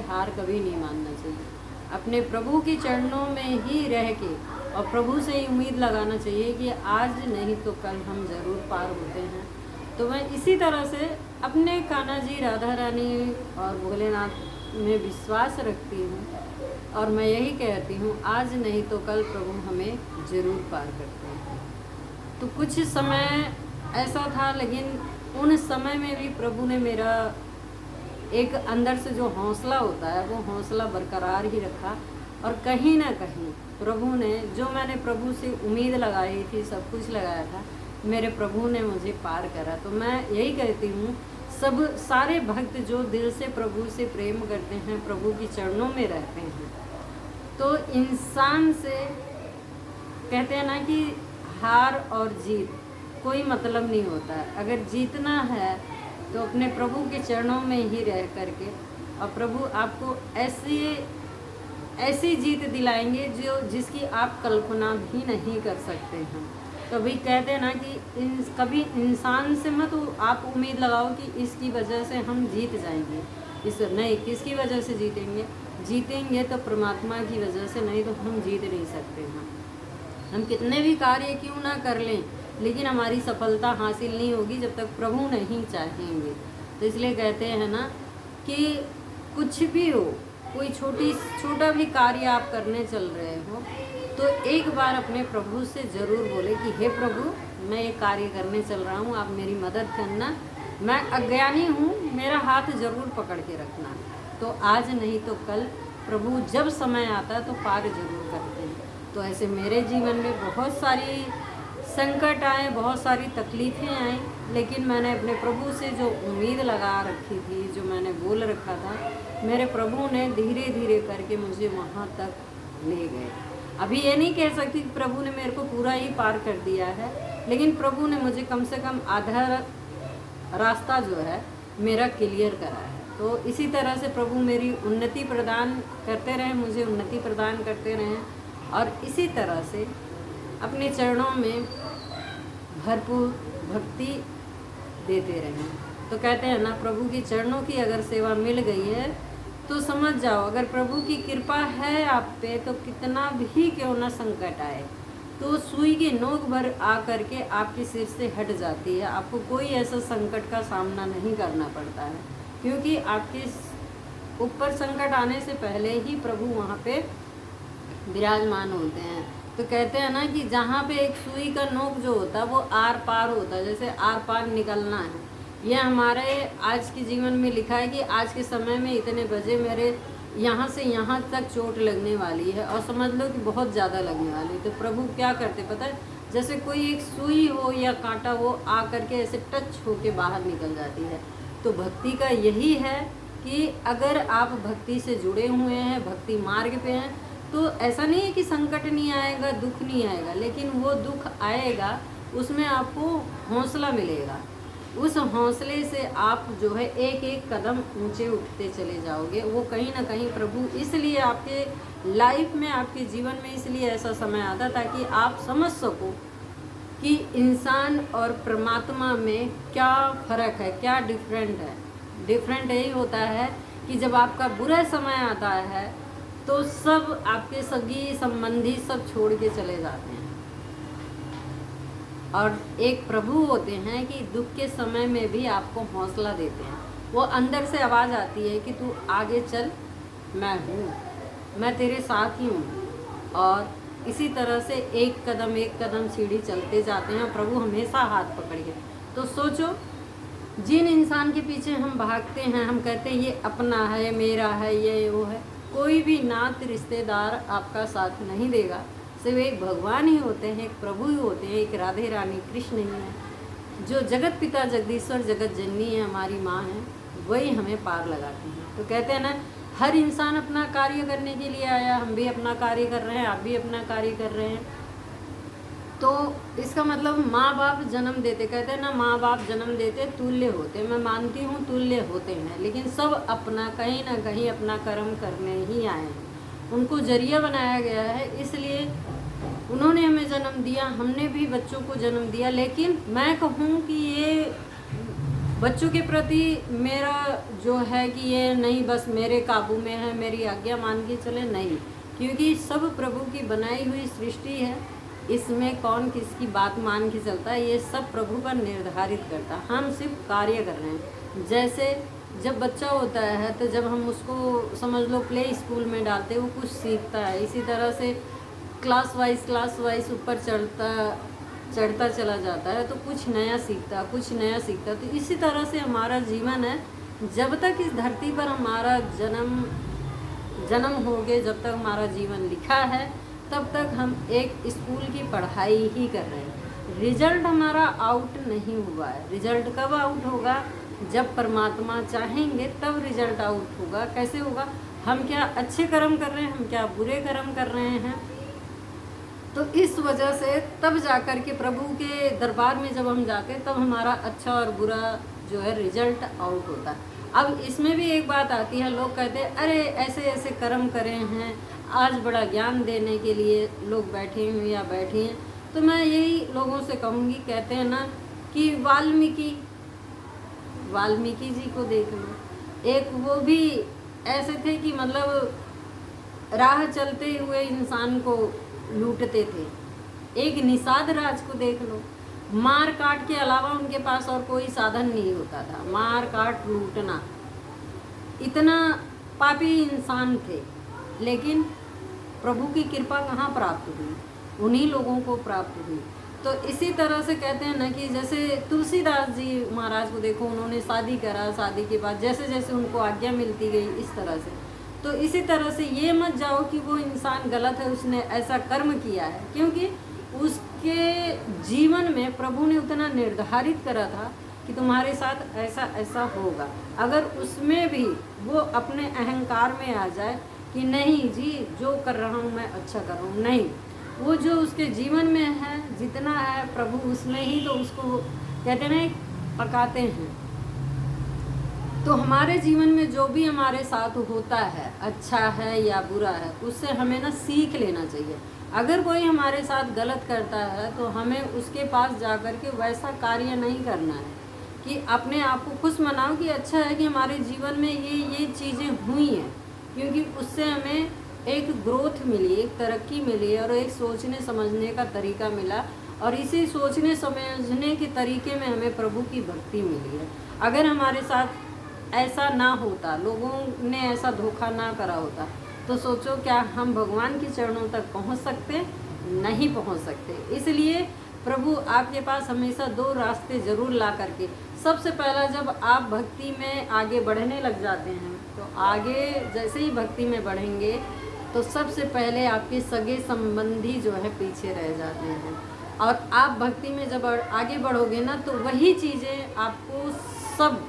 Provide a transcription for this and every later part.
हार कभी नहीं मानना चाहिए। अपने प्रभु के चरणों में ही रह के और प्रभु से ही उम्मीद लगाना चाहिए कि आज नहीं तो कल हम ज़रूर पार होते हैं। तो मैं इसी तरह से अपने कान्हा जी, राधा रानी और भोलेनाथ में विश्वास रखती हूँ और मैं यही कहती हूँ, आज नहीं तो कल प्रभु हमें ज़रूर पार करते हैं। तो कुछ समय ऐसा था, लेकिन उन समय में भी प्रभु ने मेरा एक अंदर से जो हौसला होता है वो हौसला बरकरार ही रखा। और कहीं ना कहीं प्रभु ने, जो मैंने प्रभु से उम्मीद लगाई थी, सब कुछ लगाया था, मेरे प्रभु ने मुझे पार करा। तो मैं यही कहती हूँ, सब सारे भक्त जो दिल से प्रभु से प्रेम करते हैं, प्रभु के चरणों में रहते हैं, तो इंसान से कहते हैं ना कि हार और जीत कोई मतलब नहीं होता है। अगर जीतना है तो अपने प्रभु के चरणों में ही रह करके, और प्रभु आपको ऐसी जीत दिलाएंगे जिसकी आप कल्पना भी नहीं कर सकते हैं। कभी कहते हैं ना कि कभी इंसान से मत आप उम्मीद लगाओ कि इसकी वजह से हम जीत जाएंगे। नहीं, किसकी वजह से जीतेंगे तो परमात्मा की वजह से, नहीं तो हम जीत नहीं सकते हैं। हम कितने भी कार्य क्यों ना कर लें, लेकिन हमारी सफलता हासिल नहीं होगी जब तक प्रभु नहीं चाहेंगे। तो इसलिए कहते हैं ना कि कुछ भी हो, कोई छोटा भी कार्य आप करने चल रहे हो, तो एक बार अपने प्रभु से ज़रूर बोले कि हे प्रभु, मैं ये कार्य करने चल रहा हूँ, आप मेरी मदद करना, मैं अज्ञानी हूँ, मेरा हाथ ज़रूर पकड़ के रखना। तो आज नहीं तो कल प्रभु जब समय आता है तो पार जरूर करते हैं। तो ऐसे मेरे जीवन में बहुत सारी संकट आए, बहुत सारी तकलीफ़ें आई, लेकिन मैंने अपने प्रभु से जो उम्मीद लगा रखी थी, जो मैंने बोल रखा था, मेरे प्रभु ने धीरे धीरे करके मुझे वहाँ तक ले गए। अभी ये नहीं कह सकती कि प्रभु ने मेरे को पूरा ही पार कर दिया है, लेकिन प्रभु ने मुझे कम से कम आधा रास्ता जो है मेरा क्लियर करा है। तो इसी तरह से प्रभु मेरी उन्नति प्रदान करते रहें, मुझे उन्नति प्रदान करते रहें, और इसी तरह से अपने चरणों में भरपूर भक्ति देते रहें। तो कहते हैं ना, प्रभु के चरणों की अगर सेवा मिल गई है तो समझ जाओ, अगर प्रभु की कृपा है आप पे, तो कितना भी क्यों ना संकट आए, तो सुई की नोक भर आ करके आपके सिर से हट जाती है। आपको कोई ऐसा संकट का सामना नहीं करना पड़ता है, क्योंकि आपके ऊपर संकट आने से पहले ही प्रभु वहाँ पे विराजमान होते हैं। तो कहते हैं ना कि जहाँ पे एक सुई का नोक जो होता है वो आर पार होता है, जैसे आर पार निकलना है। यह हमारे आज के जीवन में लिखा है कि आज के समय में इतने बजे मेरे यहाँ से यहाँ तक चोट लगने वाली है, और समझ लो कि बहुत ज़्यादा लगने वाली है। तो प्रभु क्या करते पता है, जैसे कोई एक सुई हो या कांटा हो आ करके ऐसे टच होके बाहर निकल जाती है। तो भक्ति का यही है कि अगर आप भक्ति से जुड़े हुए हैं, भक्ति मार्ग पे हैं, तो ऐसा नहीं है कि संकट नहीं आएगा, दुख नहीं आएगा, लेकिन वो दुख आएगा, उसमें आपको हौसला मिलेगा। उस हौसले से आप जो है एक एक कदम ऊंचे उठते चले जाओगे। वो कहीं ना कहीं प्रभु इसलिए आपके लाइफ में, आपके जीवन में इसलिए ऐसा समय आता ताकि आप समझ सको कि इंसान और परमात्मा में क्या फ़र्क है, क्या डिफरेंट है। डिफरेंट यही होता है कि जब आपका बुरा समय आता है तो सब आपके सगी संबंधी सब छोड़ के चले जाते हैं, और एक प्रभु होते हैं कि दुख के समय में भी आपको हौसला देते हैं। वो अंदर से आवाज़ आती है कि तू आगे चल, मैं हूँ, मैं तेरे साथ ही हूँ। और इसी तरह से एक कदम सीढ़ी चलते जाते हैं, प्रभु हमेशा हाथ पकड़ के। तो सोचो, जिन इंसान के पीछे हम भागते हैं, हम कहते हैं ये अपना है, मेरा है, ये वो है, कोई भी नात रिश्तेदार आपका साथ नहीं देगा। सिर्फ एक भगवान ही होते हैं, एक प्रभु ही होते हैं, एक राधे रानी कृष्ण ही है, जो जगत पिता जगदीश्वर जगत जननी है, हमारी माँ है, वही हमें पार लगाती हैं। तो कहते हैं ना, हर इंसान अपना कार्य करने के लिए आया, हम भी अपना कार्य कर रहे हैं, आप भी अपना कार्य कर रहे हैं। तो इसका मतलब माँ बाप जन्म देते, कहते हैं ना, माँ बाप जन्म देते तुल्य होते। मैं मानती हूँ तुल्य होते हैं, लेकिन सब अपना कहीं ना कहीं अपना कर्म करने ही आए हैं। उनको जरिया बनाया गया है, इसलिए उन्होंने हमें जन्म दिया, हमने भी बच्चों को जन्म दिया। लेकिन मैं कहूँ कि ये बच्चों के प्रति मेरा जो है कि ये नहीं बस मेरे काबू में है, मेरी आज्ञा मान के चले, नहीं, क्योंकि सब प्रभु की बनाई हुई सृष्टि है। इसमें कौन किसकी बात मान के चलता है, ये सब प्रभु पर निर्धारित करता है। हम सिर्फ कार्य कर रहे हैं। जैसे जब बच्चा होता है तो जब हम उसको समझ लो प्ले स्कूल में डालते हैं, वो कुछ सीखता है। इसी तरह से क्लास वाइज ऊपर चढ़ता चला जाता है तो कुछ नया सीखता। तो इसी तरह से हमारा जीवन है। जब तक इस धरती पर हमारा जन्म हो गए, जब तक हमारा जीवन लिखा है, तब तक हम एक स्कूल की पढ़ाई ही कर रहे हैं। रिजल्ट हमारा आउट नहीं हुआ है। रिजल्ट कब आउट होगा? जब परमात्मा चाहेंगे तब रिजल्ट आउट होगा। कैसे होगा? हम क्या अच्छे कर्म कर रहे हैं, हम क्या बुरे कर्म कर रहे हैं। तो इस वजह से तब जाकर के प्रभु के दरबार में जब हम जाते हैं, तब हमारा अच्छा और बुरा जो है रिजल्ट आउट होता है। अब इसमें भी एक बात आती है, लोग कहते हैं अरे ऐसे ऐसे कर्म करे हैं, आज बड़ा ज्ञान देने के लिए लोग बैठे हैं या बैठी हैं। तो मैं यही लोगों से कहूँगी, कहते हैं ना कि वाल्मीकि जी को देख लो। एक वो भी ऐसे थे कि मतलब राह चलते हुए इंसान को लूटते थे। एक निषाद राज को देख लो, मार काट के अलावा उनके पास और कोई साधन नहीं होता था। मार काट लूटना, इतना पापी इंसान थे, लेकिन प्रभु की कृपा कहाँ प्राप्त हुई? उन्हीं लोगों को प्राप्त हुई। तो इसी तरह से कहते हैं ना कि जैसे तुलसीदास जी महाराज को देखो, उन्होंने शादी करा, शादी के बाद जैसे जैसे उनको आज्ञा मिलती गई इस तरह से। तो इसी तरह से ये मत जाओ कि वो इंसान गलत है, उसने ऐसा कर्म किया है, क्योंकि उसके जीवन में प्रभु ने उतना निर्धारित करा था कि तुम्हारे साथ ऐसा ऐसा होगा। अगर उसमें भी वो अपने अहंकार में आ जाए कि नहीं जी जो कर रहा हूँ मैं अच्छा कर रहा हूँ, नहीं, वो जो उसके जीवन में है जितना है प्रभु उसमें ही तो उसको कहते हैं पकाते हैं। तो हमारे जीवन में जो भी हमारे साथ होता है, अच्छा है या बुरा है, उससे हमें ना सीख लेना चाहिए। अगर कोई हमारे साथ गलत करता है तो हमें उसके पास जाकर के वैसा कार्य नहीं करना है कि अपने आप को खुश मनाओ कि अच्छा है कि हमारे जीवन में ये चीज़ें हुई हैं, क्योंकि उससे हमें एक ग्रोथ मिली, एक तरक्की मिली और एक सोचने समझने का तरीका मिला, और इसी सोचने समझने के तरीके में हमें प्रभु की भक्ति मिली है। अगर हमारे साथ ऐसा ना होता, लोगों ने ऐसा धोखा ना करा होता, तो सोचो क्या हम भगवान के चरणों तक पहुंच सकते? नहीं पहुंच सकते। इसलिए प्रभु आपके पास हमेशा दो रास्ते ज़रूर ला करके, सबसे पहला जब आप भक्ति में आगे बढ़ने लग जाते हैं, तो आगे जैसे ही भक्ति में बढ़ेंगे तो सबसे पहले आपके सगे संबंधी जो है पीछे रह जाते हैं, और आप भक्ति में जब आगे बढ़ोगे ना तो वही चीज़ें आपको सब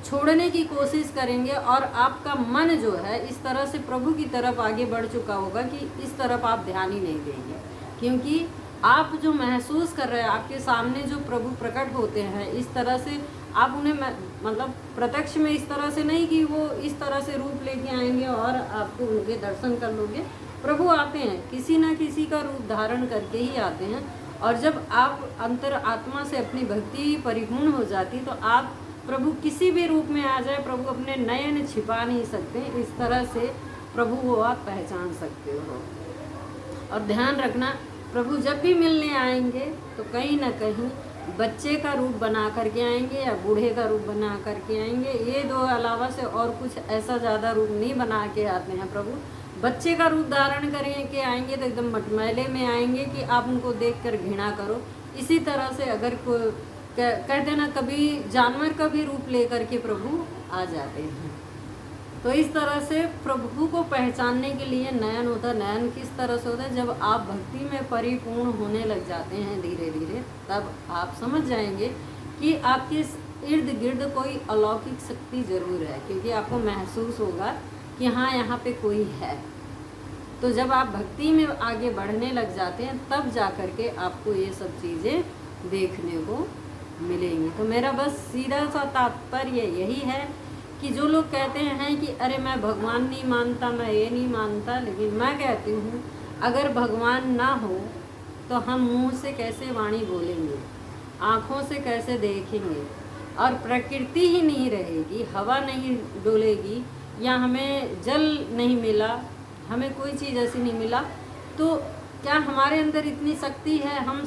छोड़ने की कोशिश करेंगे, और आपका मन जो है इस तरह से प्रभु की तरफ आगे बढ़ चुका होगा कि इस तरफ आप ध्यान ही नहीं देंगे, क्योंकि आप जो महसूस कर रहे हैं, आपके सामने जो प्रभु प्रकट होते हैं इस तरह से आप उन्हें मतलब प्रत्यक्ष में इस तरह से नहीं कि वो इस तरह से रूप लेके आएंगे और आपको उनके दर्शन कर लोगे। प्रभु आते हैं किसी ना किसी का रूप धारण करके ही आते हैं, और जब आप अंतर आत्मा से अपनी भक्ति परिपूर्ण हो जाती तो आप प्रभु किसी भी रूप में आ जाए, प्रभु अपने नयन छिपा नहीं सकते। इस तरह से प्रभु को आप पहचान सकते हो। और ध्यान रखना, प्रभु जब भी मिलने आएंगे तो कहीं ना कहीं बच्चे का रूप बना करके आएंगे या बूढ़े का रूप बना करके आएंगे। ये दो अलावा से और कुछ ऐसा ज़्यादा रूप नहीं बना के आते हैं प्रभु। बच्चे का रूप धारण करके आएंगे तो एकदम मटमैले में आएंगे कि आप उनको देखकर घृणा करो। इसी तरह से अगर कोई कहते ना कभी जानवर का भी रूप लेकर के प्रभु आ जाते हैं। तो इस तरह से प्रभु को पहचानने के लिए नयन होता है। नयन किस तरह से होता है? जब आप भक्ति में परिपूर्ण होने लग जाते हैं धीरे धीरे, तब आप समझ जाएंगे कि आपके इर्द गिर्द कोई अलौकिक शक्ति ज़रूर है, क्योंकि आपको महसूस होगा कि हाँ यहाँ पे कोई है। तो जब आप भक्ति में आगे बढ़ने लग जाते हैं तब जा कर के आपको ये सब चीज़ें देखने को मिलेंगी। तो मेरा बस सीधा सा तात्पर्य यही है कि जो लोग कहते हैं कि अरे मैं भगवान नहीं मानता, मैं ये नहीं मानता, लेकिन मैं कहती हूँ अगर भगवान ना हो तो हम मुंह से कैसे वाणी बोलेंगे, आँखों से कैसे देखेंगे, और प्रकृति ही नहीं रहेगी, हवा नहीं डोलेगी, या हमें जल नहीं मिला, हमें कोई चीज़ ऐसी नहीं मिला, तो क्या हमारे अंदर इतनी शक्ति है, हम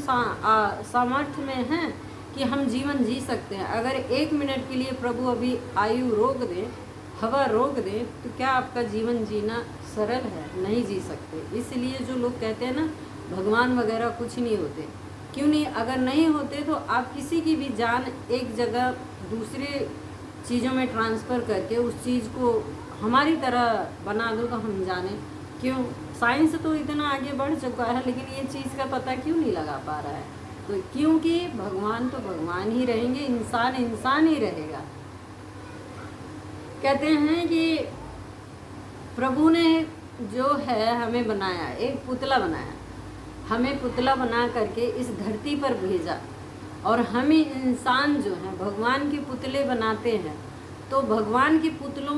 सामर्थ्य में हैं कि हम जीवन जी सकते हैं? अगर 1 मिनट के लिए प्रभु अभी आयु रोक दें, हवा रोक दें, तो क्या आपका जीवन जीना सरल है? नहीं जी सकते। इसलिए जो लोग कहते हैं ना भगवान वगैरह कुछ नहीं होते, क्यों नहीं? अगर नहीं होते तो आप किसी की भी जान एक जगह दूसरे चीज़ों में ट्रांसफ़र करके उस चीज़ को हमारी तरह बना दो, तो हम जाने क्यों? साइंस तो इतना आगे बढ़ चुका है, लेकिन ये चीज़ का पता क्यों नहीं लगा पा रहा है? तो क्योंकि भगवान तो भगवान ही रहेंगे, इंसान इंसान ही रहेगा। कहते हैं कि प्रभु ने जो है हमें बनाया, एक पुतला बनाया, हमें पुतला बना करके इस धरती पर भेजा, और हमें इंसान जो हैं भगवान के पुतले बनाते हैं। तो भगवान के पुतलों,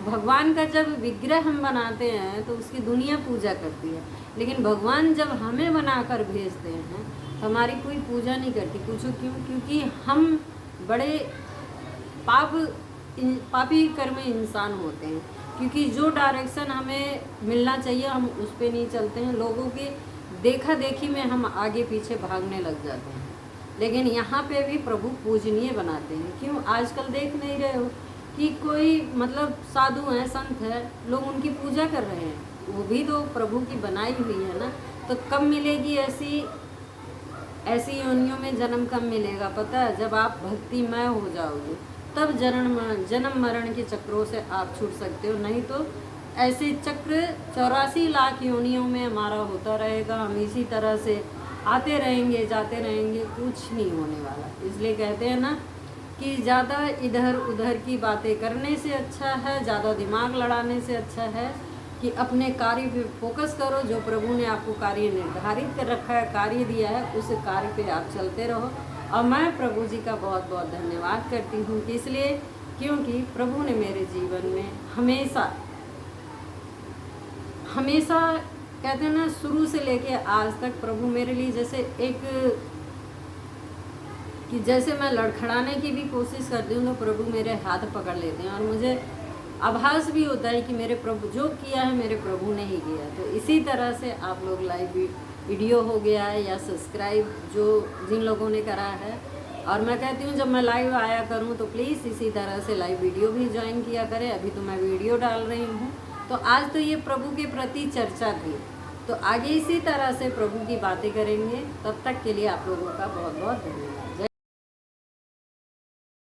भगवान का जब विग्रह हम बनाते हैं तो उसकी दुनिया पूजा करती है, लेकिन भगवान जब हमें बनाकर भेजते हैं तो हमारी कोई पूजा नहीं करती। पूछो क्यों? क्योंकि हम बड़े पापी कर्म इंसान होते हैं, क्योंकि जो डायरेक्शन हमें मिलना चाहिए हम उस पर नहीं चलते हैं, लोगों की देखा देखी में हम आगे पीछे भागने लग जाते हैं। लेकिन यहाँ पे भी प्रभु पूजनीय बनाते हैं। क्यों? आजकल देख नहीं रहे हो कि कोई मतलब साधु हैं, संत हैं, लोग उनकी पूजा कर रहे हैं, वो भी तो प्रभु की बनाई हुई है ना। तो कब मिलेगी ऐसी योनियों में जन्म कब मिलेगा? पता है, जब आप भक्तिमय हो जाओगे तब जन्म मरण के चक्रों से आप छूट सकते हो। नहीं तो ऐसे चक्र 84 लाख योनियों में हमारा होता रहेगा, हम इसी तरह से आते रहेंगे जाते रहेंगे, कुछ नहीं होने वाला। इसलिए कहते हैं ना कि ज़्यादा इधर उधर की बातें करने से अच्छा है, ज़्यादा दिमाग लड़ाने से अच्छा है कि अपने कार्य पे फोकस करो। जो प्रभु ने आपको कार्य निर्धारित कर रखा है, कार्य दिया है, उस कार्य पे आप चलते रहो। और मैं प्रभु जी का बहुत बहुत धन्यवाद करती हूँ कि इसलिए क्योंकि प्रभु ने मेरे जीवन में हमेशा कहते हैं ना, शुरू से लेके आज तक प्रभु मेरे लिए जैसे जैसे मैं लड़खड़ाने की भी कोशिश करती हूँ तो प्रभु मेरे हाथ पकड़ लेते हैं, और मुझे आभास भी होता है कि मेरे प्रभु जो किया है मेरे प्रभु ने ही किया। तो इसी तरह से आप लोग लाइव वीडियो हो गया है या सब्सक्राइब जिन लोगों ने करा है, और मैं कहती हूँ जब मैं लाइव आया करूँ तो प्लीज़ इसी तरह से लाइव वीडियो भी ज्वाइन किया करें। अभी तो मैं वीडियो डाल रही हूँ, तो आज तो ये प्रभु के प्रति चर्चा थी, तो आगे इसी तरह से प्रभु की बातें करेंगे। तब तक के लिए आप लोगों का बहुत बहुत धन्यवाद। जय